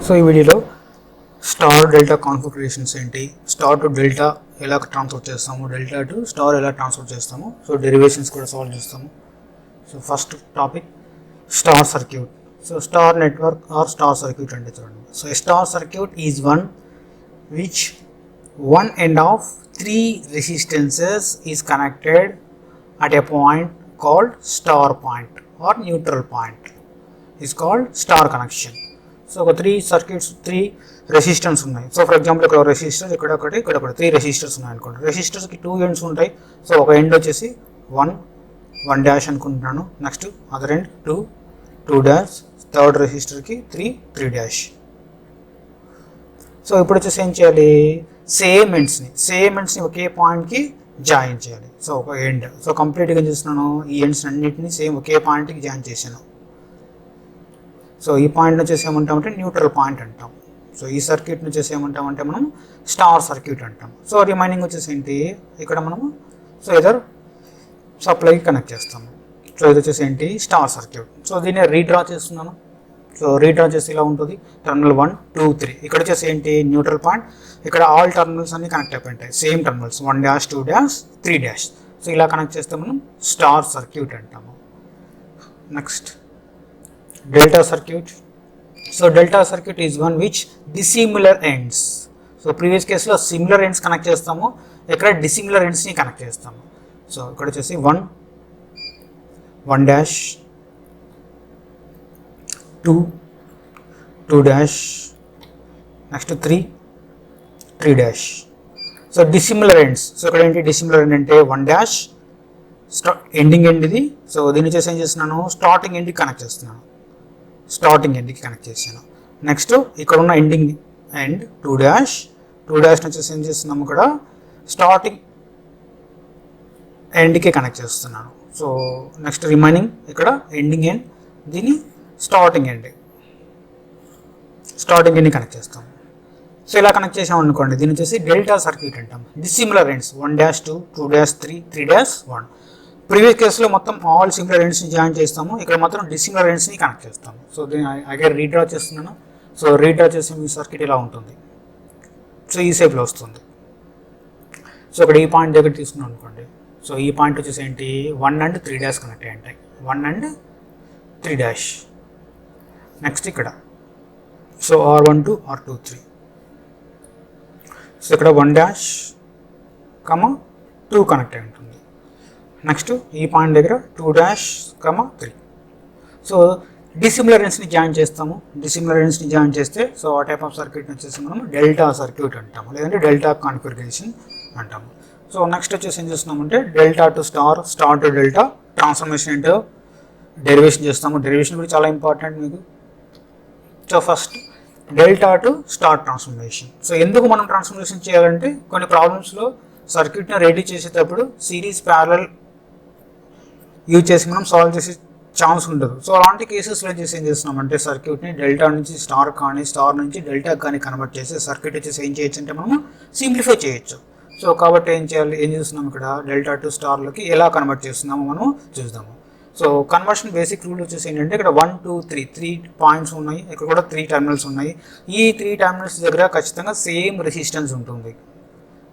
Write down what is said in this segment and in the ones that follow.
So ఈ వీడియోలో star delta configurations ఏంటి, స్టార్ టు డెల్టా ఎలా ట్రాన్స్ఫర్ చేస్తాము, డెల్టా టు స్టార్ ఎలా ట్రాన్స్ఫర్ చేస్తాము, సో డెరివేషన్స్ కూడా సాల్వ్ చేస్తాము. So first topic star circuit. So star network or star circuit అంటే చూడండి. So star circuit is one which one end of three resistances is connected at a point called star point or neutral point is called star connection. So ఒక three circuits, three resistance ఉన్నాయి. So for example ఇక్కడ resistor, ఇక్కడ ఒకటి, ఇక్కడ ఒకటి, three resistors ఉన్నాయి అనుకోండి. రెసిస్టర్స్కి టూ ఎండ్స్ ఉంటాయి. సో ఒక ఎండ్ వచ్చేసి వన్ డాష్ అనుకుంటున్నాను, next other end two dash, third రెసిస్టర్కి త్రీ డాష్. సో ఇప్పుడు వచ్చేసి ఏం చేయాలి, సేమ్ ఎండ్స్ని ఒకే పాయింట్కి జాయిన్ చేయాలి. సో ఒక ఎండ్, సో కంప్లీట్గా ఏం చేస్తున్నాను, ఈ ఎండ్స్ అన్నింటినీ సేమ్ ఒకే పాయింట్కి జాయిన్ చేశాను. సో ఈ పాయింట్ వచ్చేసి ఏమంటామంటే న్యూట్రల్ పాయింట్ అంటాం. సో ఈ సర్క్యూట్ వచ్చేసి ఏమంటామంటే మనం స్టార్ సర్క్యూట్ అంటాం. సో రిమైనింగ్ వచ్చేసి ఏంటి, ఇక్కడ మనము సో ఇదర్ సప్లైకి కనెక్ట్ చేస్తాము. సో ఇది వచ్చేసి ఏంటి, స్టార్ సర్క్యూట్. సో దీన్ని రీడ్రా చేస్తున్నాను. సో రీడ్రా చేసి ఇలా ఉంటుంది, టర్మినల్ 1, 2, 3. ఇక్కడ వచ్చేసి ఏంటి, న్యూట్రల్ పాయింట్. ఇక్కడ ఆల్ టర్మినల్స్ అన్ని కనెక్ట్ అయిపోయింటాయి, same terminals 1 dash, 2 dash, 3 dash. So ఇలా కనెక్ట్ చేస్తే మనం స్టార్ సర్క్యూట్ అంటాము. Next delta circuit. So delta circuit is one which dissimilar ends. So previous కేసులో సిమిలర్ ఎండ్స్ కనెక్ట్ చేస్తాము, ఇక్కడ డిసిమిలర్ ఎండ్స్ని కనెక్ట్ చేస్తాము. సో ఇక్కడ వచ్చేసి 1 dash, 2 dash, next 3 dash. So dissimilar ends. So ఇక్కడ ఏంటి డిసిమిలర్ ఎండ్ అంటే 1 డాష్ ఎండింగ్ ఎండ్ ఇది. సో దీన్ని వచ్చేసి ఏం చేస్తున్నాను, స్టార్టింగ్ ఎండ్కి కనెక్ట్ చేస్తున్నాను, స్టార్టింగ్ ఎండ్కి కనెక్ట్ చేశాను. నెక్స్ట్ ఇక్కడ ఉన్న ఎండింగ్ ఎండ్ 2 డాష్ వచ్చేసి ఏం చేస్తున్నాము, ఇక్కడ స్టార్టింగ్ ఎండ్కి కనెక్ట్ చేస్తున్నాను. సో నెక్స్ట్ రిమైనింగ్ ఇక్కడ ఎండింగ్ ఎండ్, దీన్ని స్టార్టింగ్ ఎండ్ని కనెక్ట్ చేస్తాం. సో ఇలా కనెక్ట్ చేసాం అనుకోండి, దీని వచ్చేసి డెల్టా సర్క్యూట్ అంటాం. Dissimilar ends 1 dash, 2 dash, 3 dash, 1. Previous కేసులో మొత్తం ఆల్ సిమిలర్ ఎండ్స్ని జాయిన్ చేస్తాము, ఇక్కడ మాత్రం డిసిమిలర్ ఎండ్స్ని కనెక్ట్ చేస్తాము. సో దీన్ని అగైన్ రీడ్రా చేస్తున్నాను. సో రీడ్రా చేసే మీ సర్క్యూట్ ఇలా ఉంటుంది. సో ఈ షేప్లో వస్తుంది. సో ఇక్కడ ఈ పాయింట్ దగ్గర తీసుకున్నాం అనుకోండి. సో ఈ పాయింట్ వచ్చేసి ఏంటి, 1 and 3 డాష్ కనెక్ట్ అయ్యి ఉంటాయి, 1 and 3 డాష్. నెక్స్ట్ ఇక్కడ సో R12, R23. సో ఇక్కడ 1 డాష్, 2 కనెక్ట్ అయి ఉంటుంది. నెక్స్ట్ ఈ పాయింట్ దగ్గర 2 డాష్, 3. సో డిసిమిలర్ ఎండ్స్ని జాయిన్ చేస్తాము. డిసిమిలర్ ఎండ్స్ని జాయిన్ చేస్తే సో ఆ టైప్ ఆఫ్ సర్క్యూట్ వచ్చేసి మనం డెల్టా సర్క్యూట్ అంటాము, లేదంటే డెల్టా కాన్ఫిగరేషన్ అంటాము. సో నెక్స్ట్ వచ్చేసి ఏం చేస్తున్నామంటే delta to star, star to delta transformation ఏంటో డెరివేషన్ చేస్తాము. డెరివేషన్ కూడా చాలా ఇంపార్టెంట్ మీకు. So first delta to star transformation. So ఎందుకు మనం ట్రాన్స్ఫర్మేషన్ చేయాలంటే కొన్ని ప్రాబ్లమ్స్లో సర్క్యూట్ని రెడీ చేసేటప్పుడు సిరీస్ ప్యారలల్ యూజ్ చేసి మనం సాల్వ్ చేసే ఛాన్స్ ఉండదు. సో అలాంటి కేసెస్లో చేసి ఏం చేస్తున్నామంటే సర్క్యూట్ని డెల్టా నుంచి స్టార్ కానీ, స్టార్ నుంచి డెల్టా కానీ కన్వర్ట్ చేసి సర్క్యూట్ వచ్చేసి ఏం చేయొచ్చు అంటే మనం సింప్లిఫై చేయొచ్చు. సో కాబట్టి ఏం చేస్తున్నాం, ఇక్కడ డెల్టా టు స్టార్లోకి ఎలా కన్వర్ట్ చేస్తున్నామో మనం చూద్దాము. సో కన్వర్షన్ బేసిక్ రూల్ వచ్చేసి ఏంటంటే ఇక్కడ 1, 2, 3 పాయింట్స్ ఉన్నాయి, ఇక్కడ కూడా 3 టర్మినల్స్ ఉన్నాయి. ఈ 3 టర్మినల్స్ దగ్గర ఖచ్చితంగా సేమ్ రెసిస్టెన్స్ ఉంటుంది.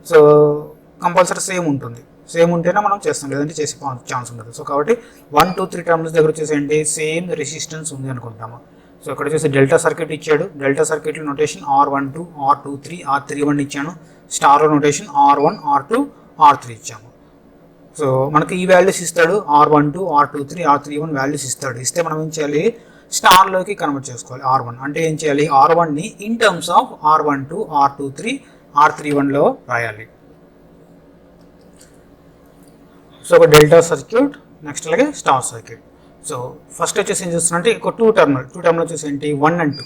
సో కంపల్సరీ సేమ్ ఉంటుంది, సేమ్ ఉంటేనే మనం చేస్తాం, లేదంటే చేసే ఛాన్స్ ఉండదు. సో కాబట్టి 1, 2, 3 టర్మినల్స్ దగ్గర వచ్చేసి ఏంటి సేమ్ రెసిస్టెన్స్ ఉంది అనుకుంటాము. సో ఇక్కడ వచ్చేసి డెల్టా సర్క్యూట్ ఇచ్చాడు. డెల్టా సర్క్యూట్లో నోటేషన్ R12, R23, R31 ఇచ్చాను. స్టార్లో నోటేషన్ R1, R2, R3 ఇచ్చాము. సో మనకి ఈ వాల్యూస్ ఇస్తాడు, R12, R23, R31 వాల్యూస్ ఇస్తాడు. ఇస్తే మనం ఏం చేయాలి, స్టార్లోకి కన్వర్ట్ చేసుకోవాలి. R1 అంటే ఏం చేయాలి, R1ని in terms of R12, R23, R31లో రాయాలి. సో ఒక డెల్టా సర్క్యూట్, నెక్స్ట్ అలాగే స్టార్ సర్క్యూట్. సో ఫస్ట్ వచ్చేసి ఏం చేస్తున్నా ఒక టూ టర్మినల్ వచ్చేసి ఏంటి 1 and 2.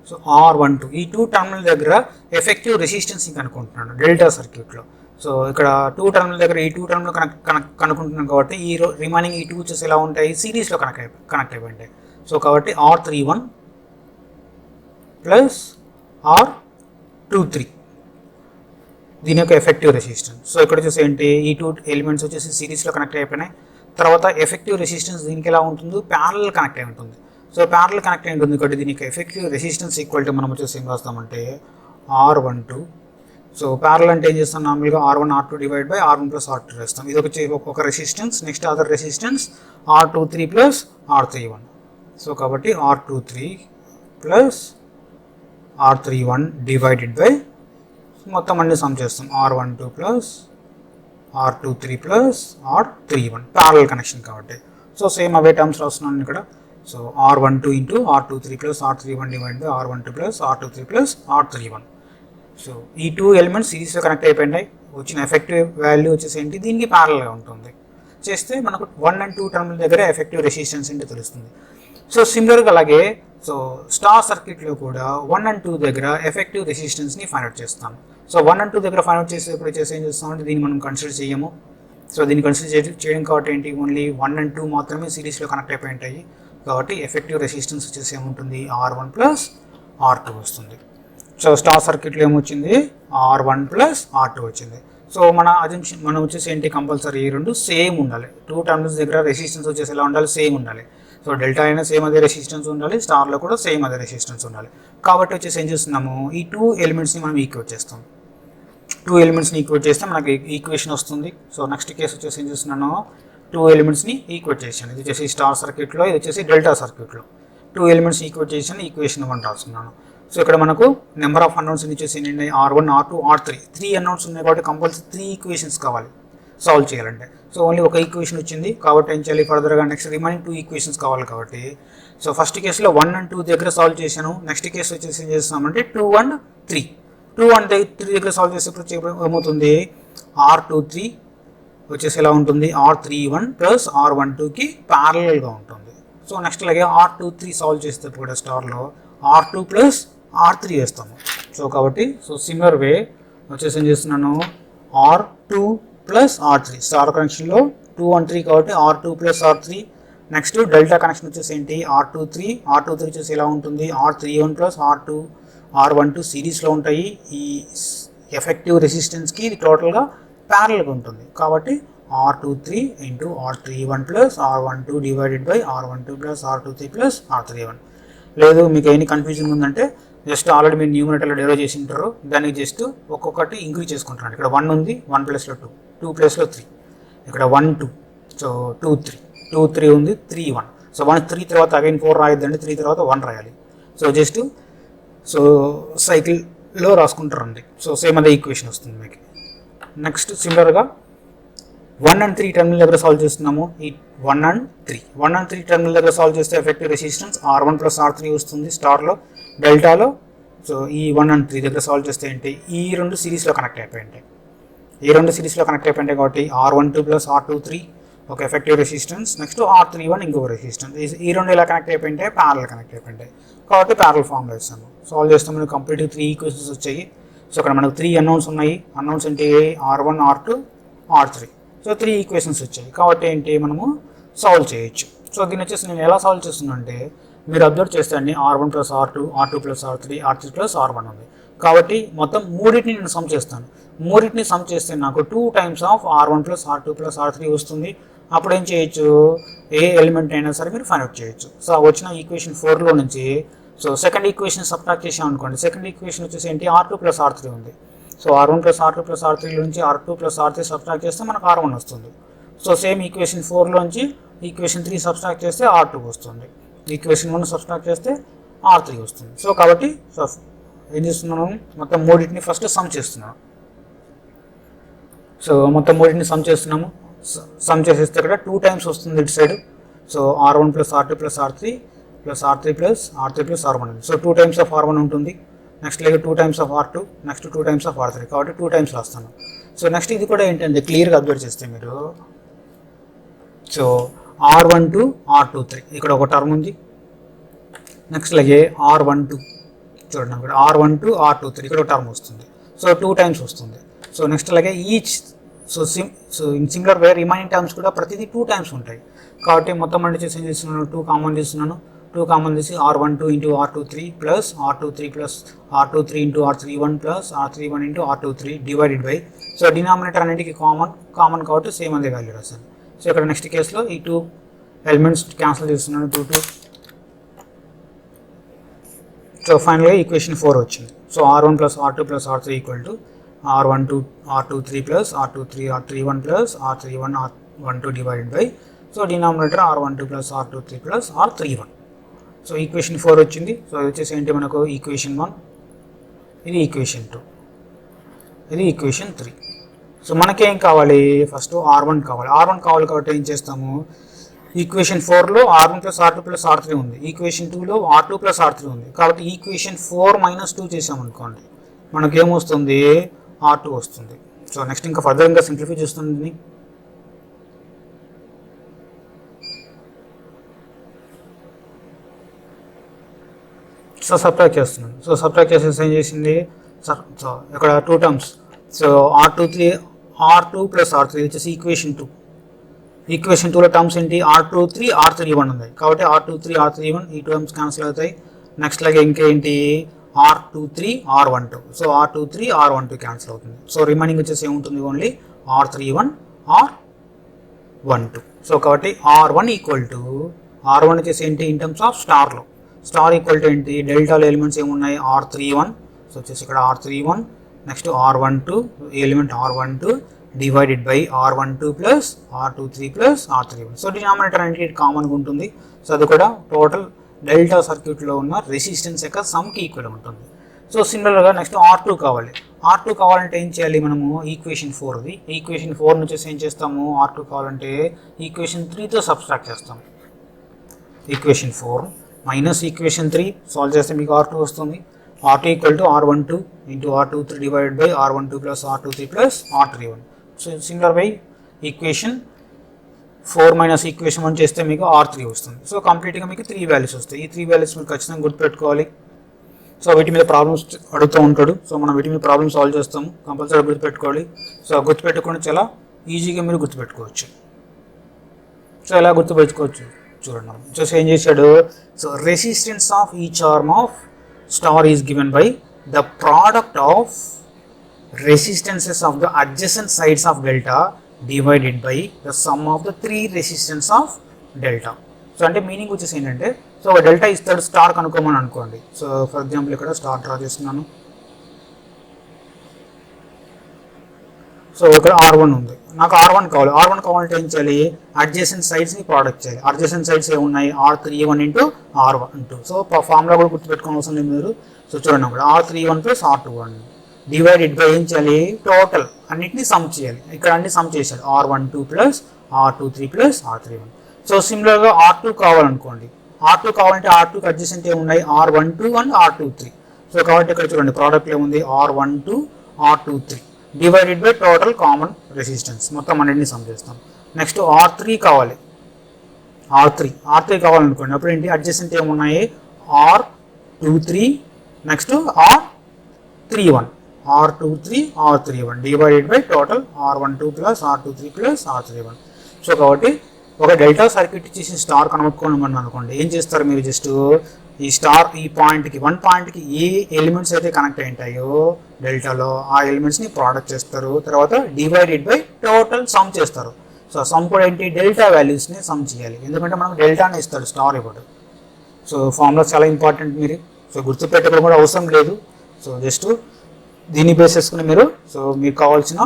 సో R12 ఈ 2 టర్మినల్ దగ్గర ఎఫెక్టివ్ రెసిస్టెన్స్ని కనుక్కుంటున్నాను డెల్టా సర్క్యూట్లో. సో ఇక్కడ 2 టర్మినల్ దగ్గర ఈ 2 టర్మినల్ కనుక్కుంటున్నాం కాబట్టి ఈ రిమైనింగ్ ఈ 2 వచ్చేసి ఎలా ఉంటాయి, సిరీస్లో కనెక్ట్ అయిపోయి ఉంటాయి. సో కాబట్టి R31 ప్లస్ R23 దీని యొక్క ఎఫెక్టివ్ రెసిస్టెన్స్. సో ఇక్కడ వచ్చేసి ఏంటి, ఈ 2 ఎలిమెంట్స్ వచ్చేసి సిరీస్లో కనెక్ట్ అయిపోయినాయి. తర్వాత ఎఫెక్టివ్ రెసిస్టెన్స్ దీనికి ఎలా ఉంటుందో ప్యారలల్ కనెక్ట్ అయి ఉంటుంది. సో ప్యారల్ కనెక్ట్ అయి ఉంటుంది కాబట్టి దీనికి ఎఫెక్టివ్ రెసిస్టెన్స్ ఈక్వల్ టు మనం వచ్చేసి ఏం రాస్తామంటే R12. సో ప్యారల్ అంటే ఏం చేస్తాం, నార్మల్గా R1 R2 divide by R1 plus R2 వేస్తాం. ఇది ఒక resistance. Next other resistance R23 plus R31. So కాబట్టి R23 plus R31 divided by మొత్తం అన్ని సమ్ చేస్తాం R12 plus R23 plus R31 parallel connection కాబట్టి. సో సేమ్ అవే టర్మ్స్ రాస్తున్నాను ఇక్కడ. So R12 into R23 plus R31 divide by R12 plus R23 plus R31. So ఈ 2 elements సిరీస్లో connect అయిపోయినాయి. వచ్చిన ఎఫెక్టివ్ వాల్యూ వచ్చేసి ఏంటి, దీనికి ప్యారల్గా ఉంటుంది. చేస్తే మనకు 1 and 2 టర్మినల్ దగ్గర ఎఫెక్టివ్ రెసిస్టెన్స్ ఏంటో తెలుస్తుంది. సో సిమిలర్గా అలాగే సో స్టార్ సర్క్యూట్లో కూడా 1 and 2 దగ్గర ఎఫెక్టివ్ రెసిస్టెన్స్ని ఫైండ్ అవుట్ చేస్తాం. సో 1 and 2 దగ్గర ఫైండ్ అవుట్ చేసేప్పుడు వచ్చేసి ఏం చేస్తామంటే దీన్ని మనం కన్సిడర్ చేయము. సో దీన్ని కన్సిడర్ చేయడం కాబట్టి ఏంటి, ఓన్లీ 1 and 2 మాత్రమే సిరీస్లో కనెక్ట్ అయిపోయి ఉంటాయి. కాబట్టి ఎఫెక్టివ్ రెసిస్టెన్స్ వచ్చేసి ఏముంటుంది, R1 ప్లస్ R2 వస్తుంది. సో స్టార్ సర్క్యూట్లో ఏమొచ్చింది, R1 ప్లస్ R2 వచ్చింది. సో మనం వచ్చేసి ఏంటి, కంపల్సరీ ఈ రెండు సేమ్ ఉండాలి. 2 టర్మినల్స్ దగ్గర రెసిస్టెన్స్ వచ్చేసి ఎలా ఉండాలి, సేమ్ ఉండాలి. సో డెల్టా అయినా సేమ్ అదే రెసిస్టెన్స్ ఉండాలి, స్టార్లో కూడా సేమ్ అదే రెసిస్టెన్స్ ఉండాలి. కాబట్టి వచ్చేసి ఏం చేస్తున్నాము, ఈ 2 ఎలిమెంట్స్ని మనం ఈక్వేట్ చేస్తాం. 2 ఎలిమెంట్స్ని ఈక్వేట్ చేస్తే మనకి ఈక్వేషన్ వస్తుంది. సో నెక్స్ట్ కేసు వచ్చేసి ఏం చేస్తున్నాను, 2 ఎలిమెంట్స్ని ఈక్వేట్ చేశాను. ఇది వచ్చేసి స్టార్ సర్క్యూట్లో, ఇది వచ్చేసి డెల్టా సర్క్యూట్లో. 2 ఎలిమెంట్స్ని ఈక్వేట్ చేశాను, ఈక్వేషన్ 1 రాస్తున్నాను. సో ఇక్కడ మనకు నెంబర్ ఆఫ్ అన్నౌన్స్ వచ్చేసి ఏంటంటే R1 R2 R3 3 అన్నౌన్స్ ఉన్నాయి కాబట్టి కంపల్సరీ 3 ఈక్వేషన్స్ కావాలి సాల్వ్ చేయాలంటే. సో ఓన్లీ ఒక ఈక్వేషన్ వచ్చింది కాబట్టి ఏం చేయాలి, ఫర్దర్గా నెక్స్ట్ రిమైనింగ్ 2 ఈక్వేషన్స్ కావాలి కాబట్టి. సో ఫస్ట్ కేసులో 1 and 2 దగ్గర సాల్వ్ చేశాను. నెక్స్ట్ కేసు వచ్చేసి ఏం చేస్తామంటే 2 and 3 దగ్గర సాల్వ్ చేసేప్పుడు ఏమవుతుంది, R23 వచ్చేసి ఎలా ఉంటుంది, R31 ప్లస్ R12కి ప్యారలల్గా ఉంటుంది. సో నెక్స్ట్ అలాగే R23 సాల్వ్ చేస్తే కూడా స్టార్లో R2 ప్లస్ R3 వేస్తాము. సో కాబట్టి సో సిమిలర్ వే వచ్చేసి ఏం చేస్తున్నాను, R2 ప్లస్ R3 స్టార్ కనెక్షన్లో 2 and 3 కాబట్టి R2 plus R3. Next delta connection వచ్చేసి ఏంటి, R23 వచ్చేసి ఎలా ఉంటుంది, R31 ప్లస్ R12 సిరీస్లో ఉంటాయి. ఈ ఎఫెక్టివ్ రెసిస్టెన్స్కి ఇది టోటల్గా ప్యారల్గా ఉంటుంది కాబట్టి R23 into R31 plus R12 divided by R12 plus R23 plus R31. లేదు మీకు ఎన్ని కన్ఫ్యూజన్ ఉందంటే జస్ట్ ఆల్రెడీ మీరు న్యూమరేటర్లో డెరైవ్ చేసి ఉంటారు, దానికి జస్ట్ ఒక్కొక్కటి ఇంక్రీజ్ చేసుకుంటున్నాను. ఇక్కడ 1 ఉంది, 1 ప్లస్లో 2, 2 ప్లస్లో 3, ఇక్కడ 1 2, సో 2 3 ఉంది, 3 1. సో 1 3 తర్వాత అగైన్ 4 రాయొద్దండి, 3 తర్వాత 1 రాయాలి. సో జస్ట్ సో సైకిల్లో రాసుకుంటారండి. సో సేమ్ అదే ఈక్వేషన్ వస్తుంది మీకు. నెక్స్ట్ సిమిలర్గా 1 and 3 టర్మినల్ దగ్గర సాల్వ్ చేస్తున్నాము. ఈ 1 and 3 టర్మినల్ దగ్గర సాల్వ్ చేస్తే effective resistance R1 plus R3 వస్తుంది స్టార్లో. డెల్టాలో సో ఈ 1 and 3 దగ్గర సాల్వ్ చేస్తే ఏంటి, ఈ రెండు సిరీస్లో కనెక్ట్ అయిపోయి ఉంటాయి. కాబట్టి R12 ప్లస్ R23 ఒక ఎఫెక్టివ్ రెసిస్టెన్స్, నెక్స్ట్ R31 ఇంకొక రెసిస్టెన్స్. ఈ రెండు ఇలా కనెక్ట్ అయిపోయి ఉంటాయి, ప్యారల్ కనెక్ట్ అయిపోయి ఉంటాయి కాబట్టి ప్యారల్ ఫామ్లో వేస్తాము. సాల్వ్ చేస్తాం, మనకు కంప్లీట్ 3 ఈక్వేషన్స్ వచ్చాయి. సో ఇక్కడ మనకు 3 అన్నౌన్స్ ఉన్నాయి. అన్నౌన్స్ ఏంటి, R1 R2 R3. So 3 equations వచ్చాయి కాబట్టి ఏంటి, మనము సాల్వ్ చేయొచ్చు. సో దీని వచ్చేసి నేను ఎలా సాల్వ్ చేస్తున్నాను అంటే, మీరు అబ్జర్వ్ చేస్తే అండి R1 plus R2 R2 plus R3 R3 plus R1 ఉంది కాబట్టి మొత్తం మూడింటిని నేను సమ్ చేస్తాను. మూడింటిని సమ్ చేస్తే నాకు 2 times of R1 plus R2 plus R3 వస్తుంది. అప్పుడు ఏం చేయొచ్చు, ఏ ఎలిమెంట్ అయినా సరే మీరు ఫైండ్ అవుట్ చేయొచ్చు. సో వచ్చిన ఈక్వేషన్ 4లో నుంచి సో సెకండ్ ఈక్వేషన్ సబ్ట్రాక్ట్ చేసాం అనుకోండి. సెకండ్ ఈక్వేషన్ వచ్చేసి ఏంటి, R2 ప్లస్ R3 ఉంది. So R1 plus R2 plus R3 నుంచి R2 ప్లస్ R3 సబ్ట్రాక్ట్ చేస్తే మనకు R1 వస్తుంది. సో సేమ్ ఈక్వేషన్ 4లోంచి ఈక్వేషన్ 3 సబ్ట్రాక్ట్ చేస్తే R2 వస్తుంది. ఈక్వేషన్ 1 సబ్ట్రాక్ట్ చేస్తే R3 వస్తుంది. సో కాబట్టి సో ఏం చేస్తున్నాను, మొత్తం మూడింటిని ఫస్ట్ సమ్ చేస్తున్నాను. సో మొత్తం మూడింటిని సమ్ చేస్తున్నాము. సమ్ చేసేస్తే ఇక్కడ 2 టైమ్స్ వస్తుంది ఇటు side. So R1 plus R2 plus R3 plus R3 plus R1. So 2 times of R1 ఉంటుంది. నెక్స్ట్ లేక 2 times of R2, next 2 times of R3 కాబట్టి 2 టైమ్స్ రాస్తాను. సో నెక్స్ట్ ఇది కూడా ఏంటంటే క్లియర్గా అబ్జర్వ్ చేస్తే మీరు, సో R12 R23 ఇక్కడ ఒక టర్మ్ ఉంది. నెక్స్ట్ అలాగే R12 చూడండి, అక్కడ R12 R23 ఇక్కడ ఒక టర్మ్ వస్తుంది. సో 2 టైమ్స్ వస్తుంది. సో నెక్స్ట్ అలాగే each so in similar way remaining terms కూడా ప్రతిదీ 2 టైమ్స్ ఉంటాయి కాబట్టి మొత్తం అంటే చేసి ఏం చేస్తున్నాను, 2 కామన్ చేస్తున్నాను. 2 కామన్ తీసి R12 into R23 plus R23 plus R23 into R31 plus R31 into R23 divided by, so denominator అన్నిటికీ కామన్ కాబట్టి సేమ్ అదే వాల్యూ రాశాను. సో ఇక్కడ నెక్స్ట్ కేసులో ఈ 2 ఎలిమెంట్స్ క్యాన్సిల్ చేస్తున్నాను. 2 2 సో ఫైనల్గా ఈక్వేషన్ 4 వచ్చింది. So R1 plus R2 plus R3 equal to R12 R23 plus R23 R31 plus R31 R12 divided by, so denominator R12 plus R23 plus R31. So equation 4 వచ్చింది. So ఇది వచ్చేసి ఏంటి మనకు equation 1, ఇది equation 2, ఇది equation 3. So మనకేం కావాలి, first R1 కావాలి. R1 కావాలి కాబట్టి ఏం చేస్తాము, equation 4లో R1 plus R2 plus R3 ఉంది, ఈక్వేషన్ 2లో R2 ప్లస్ R3 ఉంది. కాబట్టి ఈక్వేషన్ 4 మైనస్ 2 చేసామనుకోండి, మనకేమొస్తుంది, R2 వస్తుంది. సో నెక్స్ట్ ఇంకా ఫర్దర్గా సింప్లిఫై చేస్తుంది. సో సబ్ట్రాక్ట్ చేస్తున్నాను. సో సబ్ట్రాక్ట్ చేసేసి ఏం చేసింది, సో ఇక్కడ 2 terms. So R2 plus R3 వచ్చేసి ఈక్వేషన్ 2. ఈక్వేషన్ 2లో టర్మ్స్ ఏంటి, R23 R31 ఉంది. కాబట్టి R23 R31 ఈ టర్మ్స్ క్యాన్సిల్ అవుతాయి. నెక్స్ట్ లాగే ఇంకేంటి, R23 R12. So R23 R12 cancel అవుతుంది. సో రిమైనింగ్ వచ్చేసి ఏముంటుంది, ఓన్లీ R31 R12. సో కాబట్టి R1 ఈక్వల్ టు, R1 వచ్చేసి ఏంటి ఇన్ టర్మ్స్ ఆఫ్ స్టార్లో, స్టార్ ఈక్వల్ టు ఏంటి, డెల్టాలో ఎలిమెంట్స్ ఏమున్నాయి, R31. సో వచ్చేసి ఇక్కడ R31, next R12 element R12 divided by R12 plus R23 plus R31. So denominator అంటే ఇది కామన్గా ఉంటుంది. సో అది కూడా టోటల్ డెల్టా సర్క్యూట్లో ఉన్న రెసిస్టెన్స్ యొక్క సమ్కి ఈక్వల్ ఉంటుంది. సో సిమిలర్గా నెక్స్ట్ R2 కావాలి. R2 కావాలంటే ఏం చేయాలి మనము, ఈక్వేషన్ 4ది, ఈక్వేషన్ 4 నుంచి ఏం చేస్తాము, R2 కావాలంటే ఈక్వేషన్ 3తో సబ్స్ట్రాక్ట్ చేస్తాము. ఈక్వేషన్ 4 మైనస్ ఈక్వేషన్ 3 సాల్వ్ చేస్తే మీకు R2 వస్తుంది. R2 equal to R12 into R23 divided by R12 plus R23 plus R31. So similar by equation 4 minus equation 1 చేస్తే మీకు R3 వస్తుంది. సో కంప్లీట్గా మీకు 3 వాల్యూస్ వస్తాయి. ఈ 3 వాల్యూస్ మీరు ఖచ్చితంగా గుర్తుపెట్టుకోవాలి. సో వీటి మీద ప్రాబ్లమ్స్ అడుగుతూ ఉంటాడు. సో మనం వీటి మీద ప్రాబ్లమ్ సాల్వ్ చేస్తాము, కంపల్సరీ గుర్తుపెట్టుకోవాలి. సో గుర్తుపెట్టుకోండి, చాలా ఈజీగా మీరు గుర్తుపెట్టుకోవచ్చు. సో ఎలా గుర్తుపెట్టుకోవచ్చు చూడండి. జస్ట్ ఏం చేశాడు, so resistance of each arm of star is given by the product of resistances of the adjacent sides of delta divided by the sum of the 3 resistance of delta. So అంటే meaning వచ్చేసి ఏంటంటే, so ఒక delta ఇస్తాడు, star కనుక్కోమని అనుకోండి. So for example ఇక్కడ star draw చేస్తున్నాను. So ఇక్కడ R1 ఉంది, నాకు R1 కావాలి. R1 కావాలంటే ఏం చేయాలి, అడ్జసెంట్ సైడ్స్ని ప్రోడక్ట్ చేయాలి. అడ్జసెంట్ సైడ్స్ ఏమున్నాయి, R31 into R12. So formula కూడా గుర్తుపెట్టుకోవాల్సిన అవసరం లేదు మీరు. సో చూడండి అక్కడ R31 plus R21 divided by ఏం చేయాలి, టోటల్ అన్నిటిని సమ్ చేయాలి. ఇక్కడ అన్ని సమ్ చేశాడు, R12 plus R23 plus R31. So సిమిలర్గా R2 కావాలనుకోండి, R2 కావాలంటే R2కి అడ్జసెంట్ ఏమున్నాయి, R12 అండ్ R23. సో కాబట్టి ఇక్కడ చూడండి ప్రోడక్ట్ ఏముంది, R12 R23 divided by total common resistance, మొత్తం అన్నింటినీ సమ్ చేస్తాం. నెక్స్ట్ R3 కావాలి, R3 కావాలనుకోండి, అప్పుడు ఏంటి అడ్జసెంట్ ఏమున్నాయి, R23 next R31 divided by total R12 plus R23 plus R31. So కాబట్టి ఒక డెల్టా సర్క్యూట్ ఇచ్చేసి స్టార్ కనుక్కోమని అనుకోండి, ఏం చేస్తారు మీరు, జస్ట్ ఈ స్టార్ ఈ పాయింట్కి 1 పాయింట్కి ఏ ఎలిమెంట్స్ అయితే కనెక్ట్ అయి ఉంటాయో డెల్టాలో ఆ ఎలిమెంట్స్ని ప్రోడక్ట్ చేస్తారు, తర్వాత డివైడెడ్ బై టోటల్ సమ్ చేస్తారు. సో సమ్ కూడా ఏంటి, డెల్టా వాల్యూస్ని సమ్ చేయాలి, ఎందుకంటే మనకు డెల్టాని ఇస్తాడు, స్టార్ ఇవ్వడు. సో ఫార్ములా చాలా ఇంపార్టెంట్ మీరు, సో గుర్తుపెట్టుకోవడం కూడా అవసరం లేదు. సో జస్ట్ దీన్ని బేస్ చేసుకుని మీరు, సో మీకు కావాల్సిన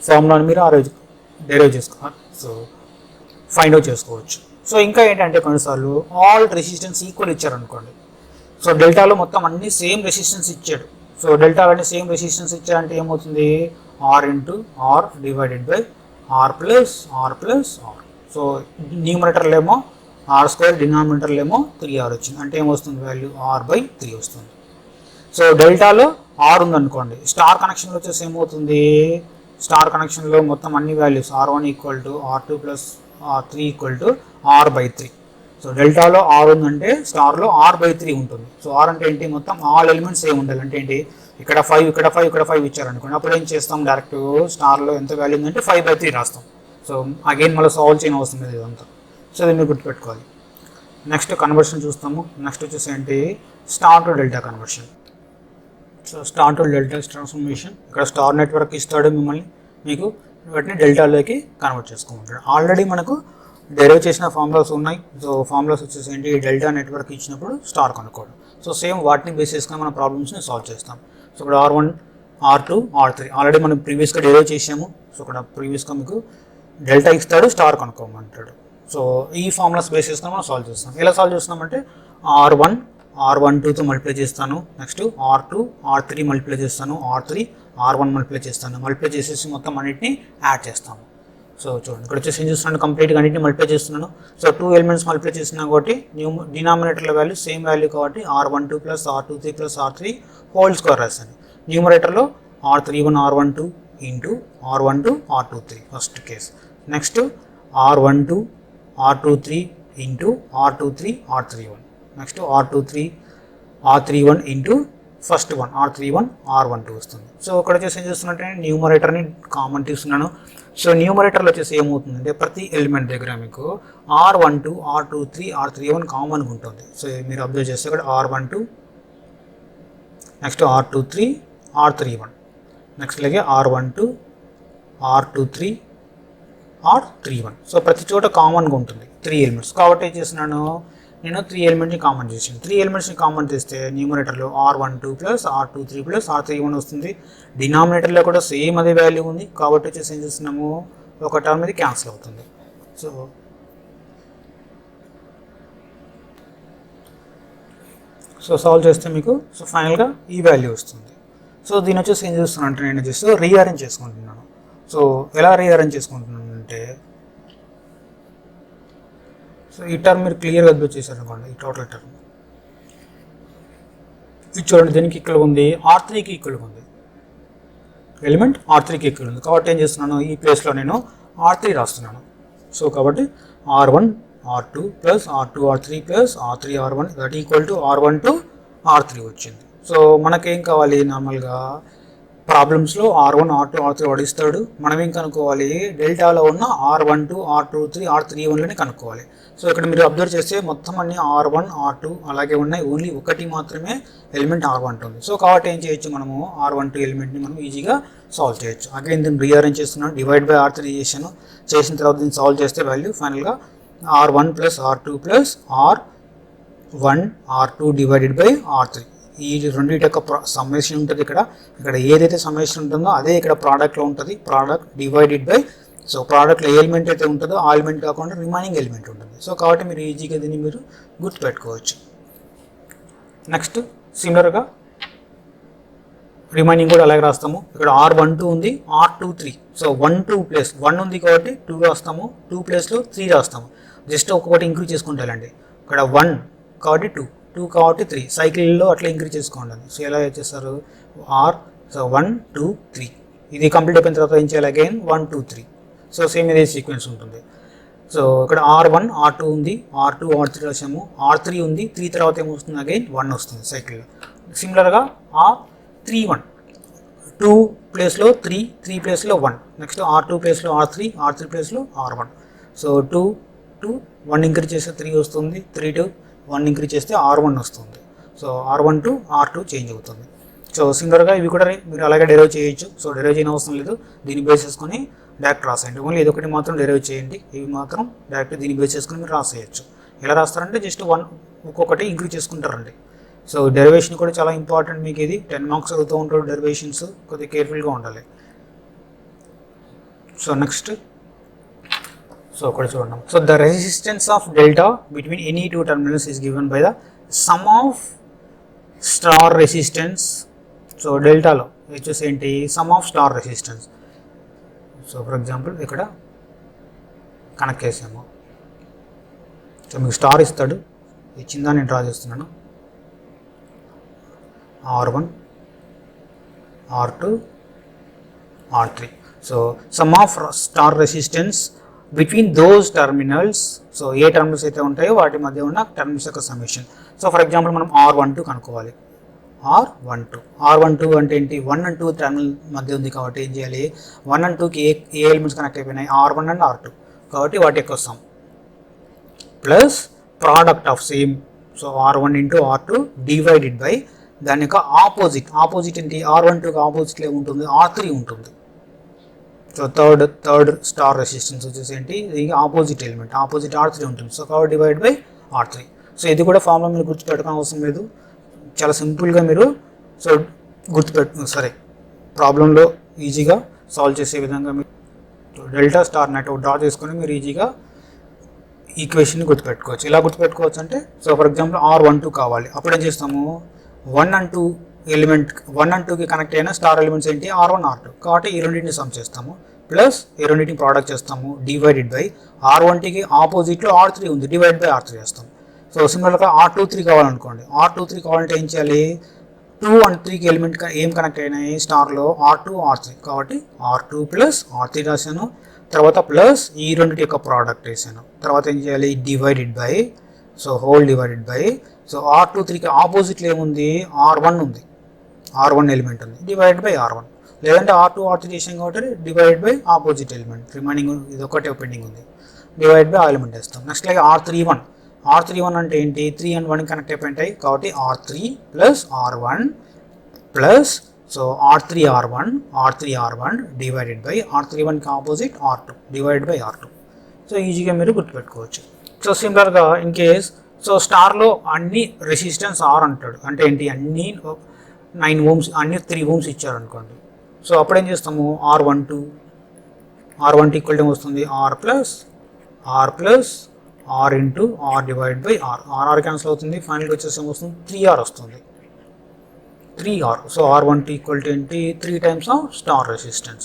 ఫార్ములాని మీరు ఆ రోజు డెరైవ్ చేసుకోవాలి, సో ఫైండ్ అవుట్ చేసుకోవచ్చు. సో ఇంకా ఏంటంటే కొన్నిసార్లు ఆల్ రెసిస్టెన్స్ ఈక్వల్ ఇచ్చారనుకోండి, సో డెల్టాలో మొత్తం అన్ని సేమ్ రెసిస్టెన్స్ ఇచ్చాడు. సో డెల్టాలో అన్ని సేమ్ రెసిస్టెన్స్ ఇచ్చారంటే ఏమవుతుంది, R into R divided by R plus R. So న్యూమరేటర్లో ఏమో R2, డినామినేటర్లో ఏమో 3R వచ్చింది, అంటే ఏమొస్తుంది వాల్యూ, R/3 వస్తుంది. సో డెల్టాలో R ఉందనుకోండి, స్టార్ కనెక్షన్లో వచ్చేసి ఏమవుతుంది, స్టార్ కనెక్షన్లో మొత్తం అన్ని values R1 equal to R2 plus R3 equal to R/3. So డెల్టాలో R ఉందంటే స్టార్లో R/3 ఉంటుంది. సో R అంటే ఏంటి, మొత్తం ఆల్ ఎలిమెంట్స్ ఏమి ఉండాలి అంటే ఏంటి, ఇక్కడ 5 ఇక్కడ 5 ఇక్కడ 5 ఇచ్చారనుకోండి, అప్పుడు ఏం చేస్తాం, డైరెక్ట్ స్టార్లో ఎంత వాల్యూ ఉందంటే 5/3 రాస్తాం. సో అగైన్ మళ్ళీ సాల్వ్ చేయని అవసరం లేదు ఇదంతా. సో దీన్ని గుర్తుపెట్టుకోవాలి. నెక్స్ట్ కన్వర్షన్ చూస్తాము. నెక్స్ట్ వచ్చేసి ఏంటి, star to delta conversion. So star to delta transformation, ఇక్కడ స్టార్ నెట్వర్క్ ఇస్తాడు మిమ్మల్ని, మీకు వాటిని డెల్టాలోకి కన్వర్ట్ చేసుకోమంటాడు. ఆల్రెడీ మనకు డెరైవ్ చేసిన ఫార్ములాస్ ఉన్నాయి. సో ఫార్ములాస్ వచ్చేసి ఏంటి, డెల్టా నెట్వర్క్ ఇచ్చినప్పుడు స్టార్ కనుక్కోవడం. సో సేమ్ వాటిని బేస్ చేసుకుని మన ప్రాబ్లమ్స్ని సాల్వ్ చేస్తాం. సో ఇక్కడ R1, R2, R3 ఆల్రెడీ మనం ప్రీవియస్గా డెరైవ్ చేసాము. సో ఇక్కడ ప్రీవియస్గా మీకు డెల్టా ఇస్తాడు, స్టార్ కనుక్కోమంటాడు. సో ఈ ఫార్ములాస్ బేస్ చేసుకుని మనం సాల్వ్ చేస్తాం. ఎలా సాల్వ్ చేస్తున్నామంటే R1 R12తో మల్టిప్లై చేస్తాను, నెక్స్ట్ R2 R3 మల్టిప్లై చేస్తాను, R3 R1 మల్టిప్లై చేస్తాను, మల్టిప్లై చేసేసి మొత్తం అన్నింటినీ యాడ్ చేస్తాము. సో చూడండి ఇక్కడ వచ్చేసి ఏం చేస్తున్నాను, కంప్లీట్గా అన్నింటినీ మల్టిప్లై చేస్తున్నాను. సో 2 ఎలిమెంట్స్ మల్టిప్లై చేస్తున్నాను కాబట్టి డినామినేటర్ల వాల్యూ సేమ్ వాల్యూ కాబట్టి R12 plus R23 plus R3 whole square రాశాను. న్యూమరేటర్లో R31 R12 into R12 R23 first case, next R12 R23 into R23 R31, next R23 R31 into first one R31 R12 వస్తుంది. So ఇక్కడ వచ్చేసి ఏం చేస్తున్నట్టే న్యూమరేటర్ని common తీసుకున్నాను. So న్యూమరేటర్లో వచ్చేసి ఏమవుతుందంటే ప్రతి ఎలిమెంట్ దగ్గర మీకు R12 R23 R31 కామన్గా ఉంటుంది. సో మీరు అబ్జర్వ్ చేస్తే ఇక్కడ R12, next R23 R31, next అలాగే R12 R23 R31. సో ప్రతి చోట కామన్గా ఉంటుంది 3 ఎలిమెంట్స్ కాబట్టి ఏం చేస్తున్నాను, నేను 3 ఎలిమెంట్ని కామన్ చేసాను. 3 ఎలిమెంట్స్ని కామన్ చేస్తే న్యూమరేటర్లో R12 plus R23 plus R31 వస్తుంది. డినామినేటర్లో కూడా సేమ్ అదే వాల్యూ ఉంది కాబట్టి వచ్చేసి ఏం చేస్తున్నాము, ఒక టర్మ్ ఇది క్యాన్సిల్ అవుతుంది. సో సాల్వ్ చేస్తే మీకు ఫైనల్గా ఈ వాల్యూ వస్తుంది. సో దీని వచ్చేసి ఏం చేస్తున్నాను అంటే నేను జస్ట్ రీఅరేంజ్ చేసుకుంటున్నాను. సో ఎలా రీఅరేంజ్ చేసుకుంటున్నాను అంటే, సో ఈ టర్మ్ మీరు క్లియర్గా అబ్జర్వ్ చేశారు అనుకోండి, ఈ టోటల్ టర్మ్ ఇది చూడండి, దీనికి ఈక్వల్ ఉంది, R3కి ఈక్వల్ ఉంది, ఎలిమెంట్ R3కి ఈక్వల్ ఉంది కాబట్టి ఏం చేస్తున్నాను, ఈ ప్లేస్లో నేను R3 రాస్తున్నాను. సో కాబట్టి R1 R2 plus R2 R3 plus R3 R1 that equal to R1 to R3 వచ్చింది. సో మనకేం కావాలి, నార్మల్గా ప్రాబ్లమ్స్లో R1 R2 R3 వాడిస్తాడు, మనం ఏం కనుక్కోవాలి, డెల్టాలో ఉన్న R12 R23 R31లని కనుక్కోవాలి. సో ఇక్కడ మీరు అబ్జర్వ్ చేస్తే మొత్తం అన్ని R1 R2 అలాగే ఉన్నాయి, ఓన్లీ ఒకటి మాత్రమే ఎలిమెంట్ R12 ఉంది. సో కాబట్టి ఏం చేయొచ్చు, మనము R12 ఎలిమెంట్ని మనం ఈజీగా సాల్వ్ చేయొచ్చు. అగైన్ దీన్ని రీఅరేంజ్ చేస్తున్నాను, డివైడ్ బై R3 చేసిన తర్వాత దీన్ని సాల్వ్ చేస్తే వాల్యూ ఫైనల్గా R1 plus R2 plus R1 R2 divided by R3. ఈ రెండింటి యొక్క సమ్మేషన్ ఉంటుంది. ఇక్కడ ఏదైతే సమ్మేషన్ ఉంటుందో అదే ఇక్కడ ప్రోడక్ట్లో ఉంటుంది, ప్రోడక్ట్ డివైడెడ్ బై, సో ప్రోడక్ట్లో ఏ ఎలిమెంట్ అయితే ఉంటుందో ఆ ఎలిమెంట్ కాకుండా రిమైనింగ్ ఎలిమెంట్ ఉంటుంది. సో కాబట్టి మీరు ఈజీగా దీన్ని మీరు గుర్తుపెట్టుకోవచ్చు. నెక్స్ట్ సిమిలర్గా రిమైనింగ్ కూడా అలాగే రాస్తాము. ఇక్కడ R12 ఉంది, R23, సో 1 2 ప్లస్ 1 ఉంది కాబట్టి 2 రాస్తాము, 2 ప్లస్లో 3 రాస్తాము, జస్ట్ ఒక్కొక్కటి ఇంక్రీజ్ చేసుకుంటే వెళ్ళండి. ఇక్కడ 1 కాబట్టి 2 కాబట్టి 3, సైకిల్లో అట్లా ఇంక్రీజ్ చేసుకోండి. సో ఎలా చేస్తారు, సో 1 2 3, ఇది కంప్లీట్ అయిపోయిన తర్వాత ఏం చేయాలి, అగైన్ 1 2 3. సో సేమ్ ఇదే సీక్వెన్స్ ఉంటుంది. సో ఇక్కడ R1 R2 ఉంది, R2 R3 రాసాము, R3 ఉంది, 3 తర్వాత ఏమొస్తుంది, అగైన్ 1 వస్తుంది సైకిల్లో. సిమిలర్గా R31 2 ప్లేస్లో 3, 3 ప్లేస్లో 1, నెక్స్ట్ R2 ప్లేస్లో R3, R3 ప్లేస్లో R1. సో 2 2 1 ఇంక్రీజ్ చేస్తే 3 వస్తుంది, 3 2 1 ఇంక్రీజ్ చేస్తే R1 వస్తుంది. So R1 to R2 change అవుతుంది. సో సిమిలర్గా ఇవి కూడా మీరు అలాగే డెరైవ్ చేయొచ్చు. సో డెరైవ్ చేయని అవసరం లేదు, దీన్ని బేస్ చేసుకొని డైరెక్ట్ రాసేయండి. ఓన్లీ ఇదొకటి మాత్రం డెరైవ్ చేయండి, ఇవి మాత్రం డైరెక్ట్ దీన్ని బేస్ చేసుకొని మీరు రాసేయచ్చు. ఎలా రాస్తారంటే జస్ట్ 1 ఒక్కొక్కటి ఇంక్రీజ్ చేసుకుంటారండి. సో డెరివేషన్ కూడా చాలా ఇంపార్టెంట్, మీకు ఇది 10 మార్క్స్ అవుతూ ఉంటాడు డెరివేషన్స్, కొద్దిగా కేర్ఫుల్గా ఉండాలి. సో నెక్స్ట్, సో ఇక్కడ చూడండి, so the resistance of delta between any 2 terminals is given by the sum of star resistance. So డెల్టాలో వచ్చేసి ఏంటి, some of star resistance. So for example ఇక్కడ కనెక్ట్ చేసాము, సో మీకు స్టార్ ఇస్తాడు, ఇచ్చిందా నేను డ్రా చేస్తున్నాను, R1 R2 R3. So some of star resistance between those terminals. So A terminals అయితే ఉంటాయో వాటి మధ్య ఉన్న టర్మినల్స్ యొక్క సమ్మేషన్. సో ఫర్ ఎగ్జాంపుల్ మనం R12 కనుక్కోవాలి, R12 అంటే ఏంటి, 1 and 2 టర్మినల్ మధ్య ఉంది కాబట్టి ఏం చేయాలి, 1 and 2కి ఏ ఎలిమెంట్స్ కనెక్ట్ అయిపోయినాయి, R1 and R2 కాబట్టి వాటి యొక్క sum plus product of same, so R1 into R2 divided by దాని యొక్క ఆపోజిట్ ఏంటి, R12కి ఆపోజిట్లో ఉంటుంది, R3 ఉంటుంది. సో థర్డ్ స్టార్ రెసిస్టెన్స్ వచ్చేసి ఏంటి, ఇది ఆపోజిట్ ఎలిమెంట్, ఆపోజిట్ R3 ఉంటుంది. సో కాబట్టి డివైడ్ బై R3. సో ఇది కూడా ఫార్ములా మీరు గుర్తుపెట్టుకోవడం అవసరం లేదు, చాలా సింపుల్గా మీరు సో ప్రాబ్లంలో ఈజీగా సాల్వ్ చేసే విధంగా మీరు డెల్టా స్టార్ నెట్ డ్రా చేసుకొని మీరు ఈజీగా ఈక్వేషన్ని గుర్తుపెట్టుకోవచ్చు. ఎలా గుర్తుపెట్టుకోవచ్చు అంటే, సో ఫర్ ఎగ్జాంపుల్ R12 కావాలి, అప్పుడు ఏం చేస్తాము, 1 and 2 ఎలిమెంట్ 1 and 2కి కనెక్ట్ అయిన స్టార్ ఎలిమెంట్స్ ఏంటి, R1 R2. కాబట్టి ఈ రెండింటిని సమ్ చేస్తాము, ప్లస్ ఈ రెండింటిని ప్రోడక్ట్ చేస్తాము, డివైడెడ్ బై R1కి ఆపోజిట్లో R3 ఉంది, డివైడ్ బై R3 చేస్తాం. సో సిమిలర్గా R23 కావాలనుకోండి, R23 కావాలంటే ఏం చేయాలి, 2 and 3కి ఎలిమెంట్ ఏం కనెక్ట్ అయినాయి స్టార్లో, R2 R3. కాబట్టి R2 ప్లస్ R3 రాశాను, తర్వాత ప్లస్ ఈ రెండింటి యొక్క ప్రోడక్ట్ వేసాను, తర్వాత ఏం చేయాలి, divided by, so whole divided by, so R23కి ఆపోజిట్లో ఏముంది, R1 ఉంది, R1 ఎలిమెంట్ ఉంది, డివైడ్ బై R1. లేదంటే R2 R3 చేసాం కాబట్టి divide by opposite element, remaining ఇది ఒకటే పెండింగ్ ఉంది, డివైడ్ బై ఆ ఎలిమెంట్ వేస్తాం. నెక్స్ట్ అలాగే R31 అంటే ఏంటి, 3 and 1 కనెక్ట్ అయిపోయింటాయి కాబట్టి R3 plus R1 plus so R3 R1 divided by R31కి opposite R2 divide by R2. So ఈజీగా మీరు గుర్తుపెట్టుకోవచ్చు. సో సిమిలర్గా ఇన్ కేస్ సో స్టార్లో అన్ని రెసిస్టెన్స్ R అంటాడు, అంటే ఏంటి, అన్ని 9 ohms అన్ని 3 ohms ఇచ్చారు అనుకోండి. సో అప్పుడు ఏం చేస్తాము, R12 ఈక్వల్ టు వస్తుంది R plus R into R divide by R cancel అవుతుంది, ఫైనల్గా వచ్చేసి వస్తుంది 3R వస్తుంది, 3R. So R12 equal to ఏంటి, 3 times of star resistance.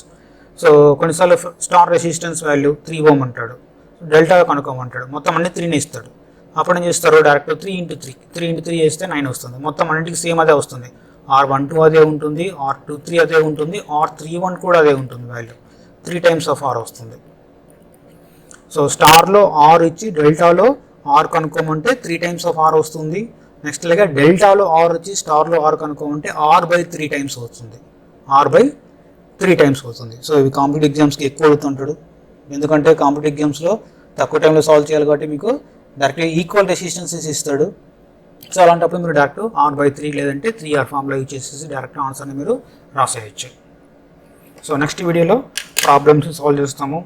So కొన్నిసార్లు స్టార్ రెసిస్టెన్స్ వాల్యూ 3 ohm అంటాడు, డెల్టా కనుక్కోమంటాడు, మొత్తం అన్ని 3ని ఇస్తాడు. అప్పుడు ఏం చేస్తారు, డైరెక్ట్ 3 into 3 చేస్తే 9 వస్తుంది, మొత్తం అన్నింటికి సేమ్ అదే వస్తుంది. R12 అదే ఉంటుంది, R23 అదే ఉంటుంది, R31 కూడా అదే ఉంటుంది వాల్యూ, 3 times ఆఫ్ R వస్తుంది. సో స్టార్లో R ఇచ్చి డెల్టాలో R కనుక్కోమంటే 3 times ఆఫ్ R వస్తుంది. నెక్స్ట్ అలాగే డెల్టాలో R వచ్చి స్టార్లో R కనుక్కోమంటే R/3 times అవుతుంది, R/3 times అవుతుంది. సో ఇవి కాంపిటేటివ్ ఎగ్జామ్స్కి ఎక్కువ అడుగుతుంటాడు, ఎందుకంటే కాంపిటేటివ్ ఎగ్జామ్స్లో తక్కువ టైంలో సాల్వ్ చేయాలి కాబట్టి మీకు డైరెక్ట్గా ఈక్వల్ రెసిస్టెన్సెస్ ఇస్తాడు. సో అలాంటప్పుడు మీరు డైరెక్ట్ R/3 లేదంటే 3R ఫార్ములా యూజ్ చేసేసి డైరెక్ట్ ఆన్సర్ని మీరు రాసేయచ్చు. సో నెక్స్ట్ వీడియోలో ప్రాబ్లమ్స్ సాల్వ్ చేస్తాము.